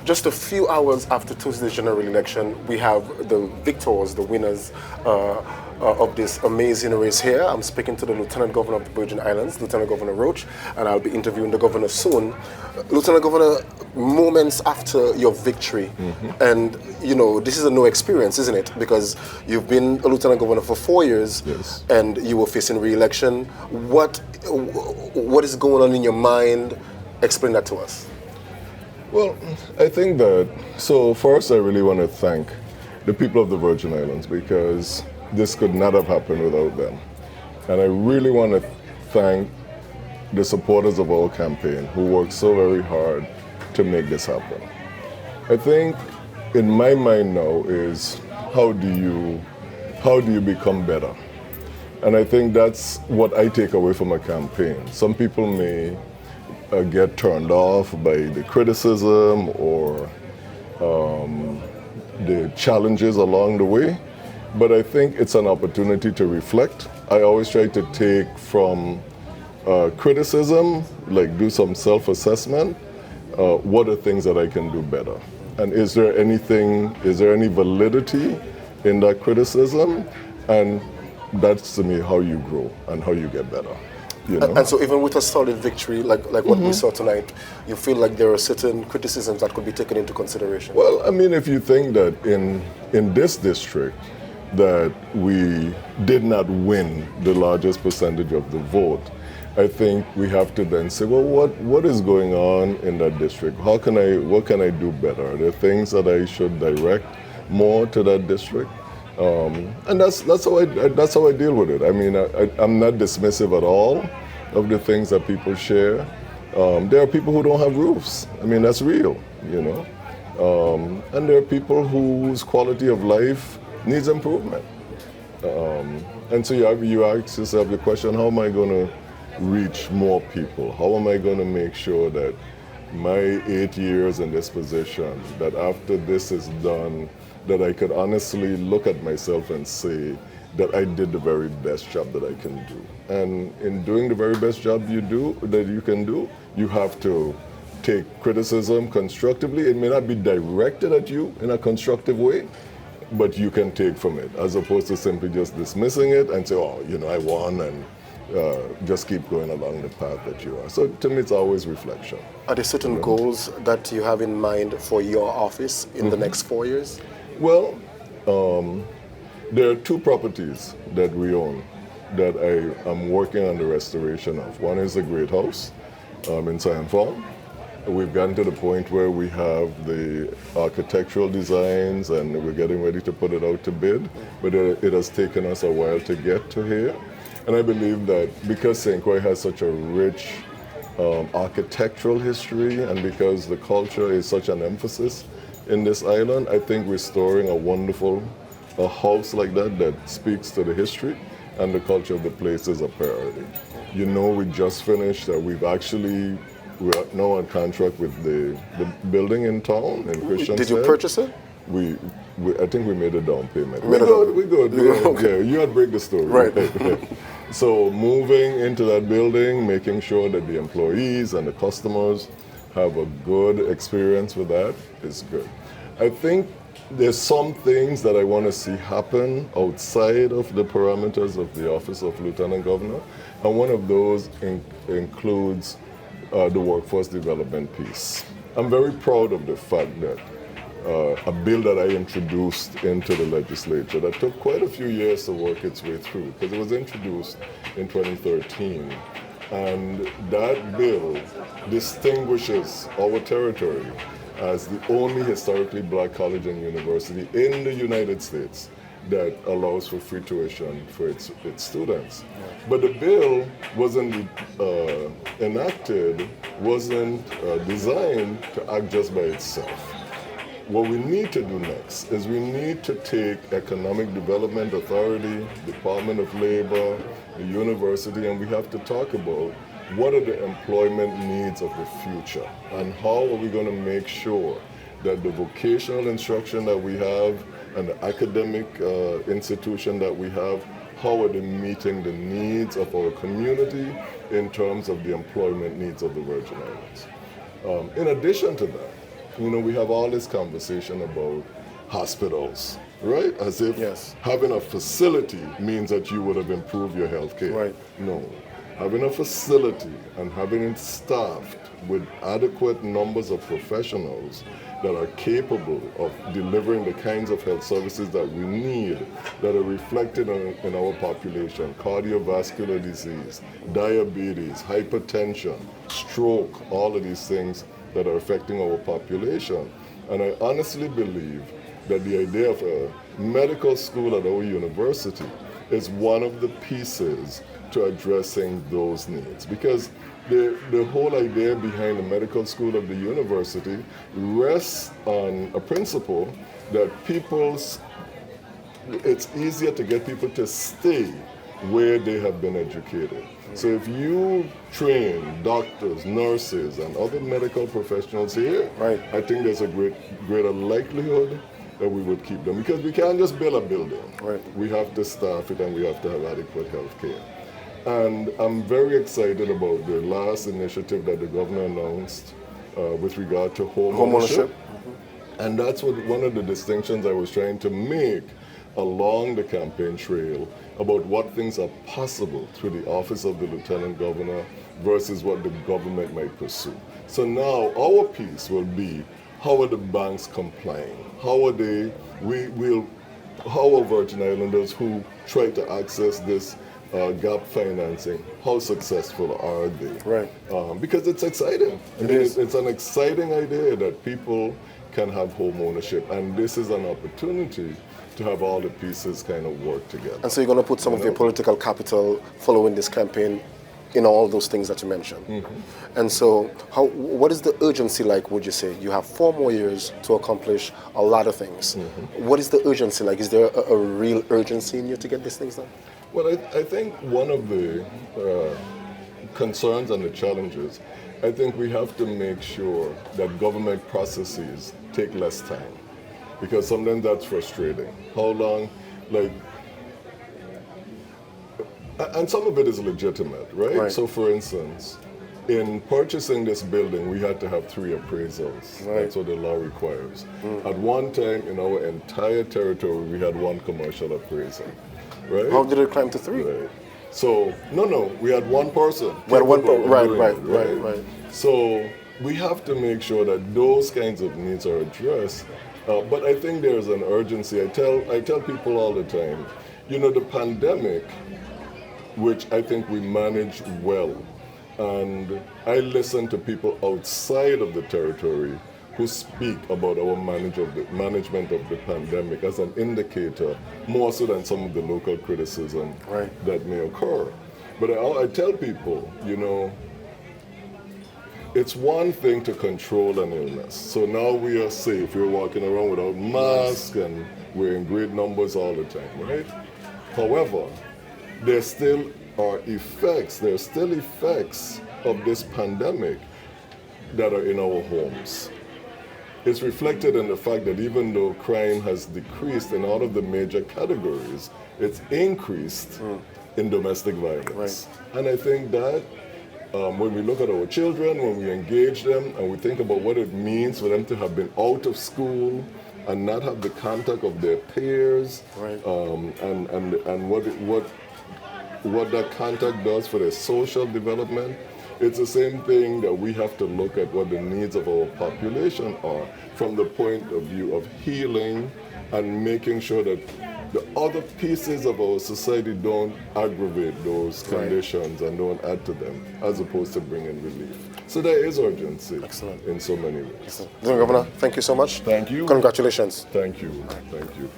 just a few hours after Tuesday's general election, we have the victors, the winners of this amazing race here. I'm speaking to the Lieutenant Governor of the Virgin Islands, Lieutenant Governor Roach, and I'll be interviewing the governor soon. Lieutenant Governor, moments after your victory, and you know, this is a new experience, isn't it? Because you've been a Lieutenant Governor for 4 years, yes, and you were facing re-election. What is going on in your mind? Explain that to us. Well, I think that, so first I really want to thank the people of the Virgin Islands, because this could not have happened without them. And I really want to thank the supporters of our campaign who worked so very hard to make this happen. I think in my mind now is how do you become better? And I think that's what I take away from a campaign. Some people may get turned off by the criticism or the challenges along the way, but I think it's an opportunity to reflect. I always try to take from criticism, like do some self-assessment. What are things that I can do better? And is there any validity in that criticism? And that's to me how you grow and how you get better. You know? And so even with a solid victory like what we saw tonight, you feel like there are certain criticisms that could be taken into consideration? Well, I mean, if you think that in this district that we did not win the largest percentage of the vote, I think we have to then say, well, what is going on in that district? What can I do better? Are there things that I should direct more to that district? And that's how I deal with it. I mean, I'm not dismissive at all of the things that people share. There are people who don't have roofs. I mean, that's real, you know. And there are people whose quality of life needs improvement. And so you ask yourself the question: how am I going to reach more people? How am I going to make sure that my 8 years in this position, that after this is done, that I could honestly look at myself and say that I did the very best job that I can do. And in doing the very best job that you can do, you have to take criticism constructively. It may not be directed at you in a constructive way, but you can take from it, as opposed to simply just dismissing it and say, oh, you know, I won, and just keep going along the path that you are. So to me, it's always reflection. Are there certain goals that you have in mind for your office in the next 4 years? Well, there are 2 properties that we own that I am working on the restoration of. One is the Great House in Sion Farm. We've gotten to the point where we have the architectural designs and we're getting ready to put it out to bid, but it has taken us a while to get to here. And I believe that because St. Croix has such a rich architectural history, and because the culture is such an emphasis in this island, I think restoring a wonderful house like that speaks to the history and the culture of the place is a priority. You know, we just finished, we're now on contract with the building in town in Christian. Did you purchase it? I think we made a down payment. We're good. Okay. Yeah, you had to break the story. Right. So moving into that building, making sure that the employees and the customers have a good experience with that is good. I think there's some things that I want to see happen outside of the parameters of the Office of Lieutenant Governor, and one of those includes the workforce development piece. I'm very proud of the fact that a bill that I introduced into the legislature that took quite a few years to work its way through, because it was introduced in 2013. And that bill distinguishes our territory as the only historically black college and university in the United States that allows for free tuition for its students. But the bill wasn't enacted, wasn't designed to act just by itself. What we need to do next is we need to take Economic Development Authority, Department of Labor, the university, and we have to talk about what are the employment needs of the future and how are we going to make sure that the vocational instruction that we have and the academic institution that we have, how are they meeting the needs of our community in terms of the employment needs of the Virgin Islands. In addition to that, You know, we have all this conversation about hospitals, right? As if Yes. having a facility means that you would have improved your health care. Right. No. Having a facility and having it staffed with adequate numbers of professionals that are capable of delivering the kinds of health services that we need, that are reflected in our population: cardiovascular disease, diabetes, hypertension, stroke, all of these things that are affecting our population. And I honestly believe that the idea of a medical school at our university is one of the pieces to addressing those needs, because the whole idea behind the medical school of the university rests on a principle that it's easier to get people to stay where they have been educated. So if you train doctors, nurses, and other medical professionals here, Right. I think there's a greater likelihood that we would keep them, because we can't just build a building. Right. We have to staff it, and we have to have adequate health care. And I'm very excited about the last initiative that the governor announced with regard to home ownership. And that's one of the distinctions I was trying to make along the campaign trail about what things are possible through the office of the lieutenant governor versus what the government might pursue. So now our piece will be, how are the banks complying? How are Virgin Islanders who try to access this gap financing, how successful are they? Right. Because it's exciting. It's an exciting idea that people can have home ownership, and this is an opportunity to have all the pieces kind of work together. And so you're going to put some of your political capital following this campaign in all those things that you mentioned. Mm-hmm. And so what is the urgency like, would you say? You have 4 more years to accomplish a lot of things. Mm-hmm. What is the urgency like? Is there a real urgency in you to get these things done? Well, I think one of the concerns and the challenges, I think we have to make sure that government processes take less time, because sometimes that's frustrating. How long, and some of it is legitimate, right? So for instance, in purchasing this building, we had to have 3 appraisals. Right. That's what the law requires. At one time in our entire territory, we had 1 commercial appraisal. Right? How did it climb to 3? Right. So, no, we had 1 person. We had 1 person, right. So we have to make sure that those kinds of needs are addressed. But I think there's an urgency. I tell people all the time, you know, the pandemic, which I think we managed well, and I listen to people outside of the territory who speak about our management of the pandemic as an indicator, more so than some of the local criticism that may occur. But I tell people, you know, it's one thing to control an illness. So now we are safe. We're walking around without masks and we're in great numbers all the time, right? However, there still are effects. There are still effects of this pandemic that are in our homes. It's reflected in the fact that even though crime has decreased in all of the major categories, it's increased in domestic violence. Right. And I think that when we look at our children, when we engage them, and we think about what it means for them to have been out of school and not have the contact of their peers, and what that contact does for their social development, it's the same thing that we have to look at what the needs of our population are from the point of view of healing and making sure that the other pieces of our society don't aggravate those conditions and don't add to them, as opposed to bringing relief. So there is urgency in so many ways. Excellent. Governor, thank you so much. Thank you. Congratulations. Thank you. Thank you.